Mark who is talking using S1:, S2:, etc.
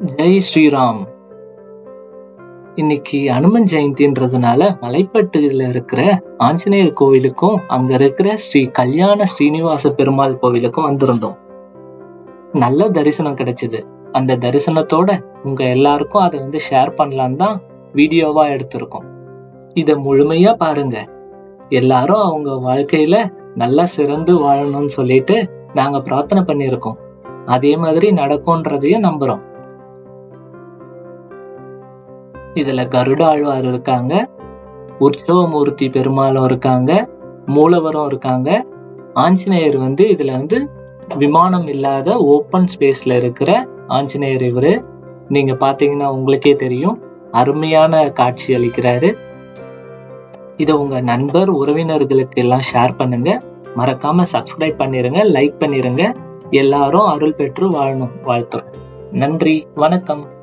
S1: ஜெய் ஸ்ரீராம். இன்னைக்கு அனுமன் ஜெயந்தின்றதுனால மலைப்பட்டுல இருக்கிற ஆஞ்சநேயர் கோவிலுக்கும் அங்க இருக்கிற ஸ்ரீ கல்யாண ஸ்ரீனிவாச பெருமாள் கோவிலுக்கும் வந்திருந்தோம். நல்ல தரிசனம் கிடைச்சது. அந்த தரிசனத்தோட உங்க எல்லாருக்கும் அதை ஷேர் பண்ணலான்னு தான் வீடியோவா எடுத்திருக்கோம். இத முழுமையா பாருங்க. எல்லாரும் அவங்க வாழ்க்கையில நல்லா சிறந்து வாழணும்னு சொல்லிட்டு நாங்க பிரார்த்தனை பண்ணியிருக்கோம். அதே மாதிரி நடக்கும்ன்றதையும் நம்புறோம். இதுல கருட ஆழ்வார் இருக்காங்க, உற்சவமூர்த்தி பெருமாளும் இருக்காங்க, மூலவரும் இருக்காங்க. ஆஞ்சநேயர் இதுல விமானம் இல்லாத ஓப்பன் ஸ்பேஸ்ல இருக்கிற ஆஞ்சநேயர் இவரு. நீங்க பாத்தீங்கன்னா உங்களுக்கே தெரியும், அருமையான காட்சி அளிக்கிறாரு. இத உங்க நண்பர் உறவினர்களுக்கு எல்லாம் ஷேர் பண்ணுங்க. மறக்காம சப்ஸ்கிரைப் பண்ணிருங்க, லைக் பண்ணிருங்க. எல்லாரும் அருள் பெற்று வாழணும் வாழ்த்துறோம். நன்றி, வணக்கம்.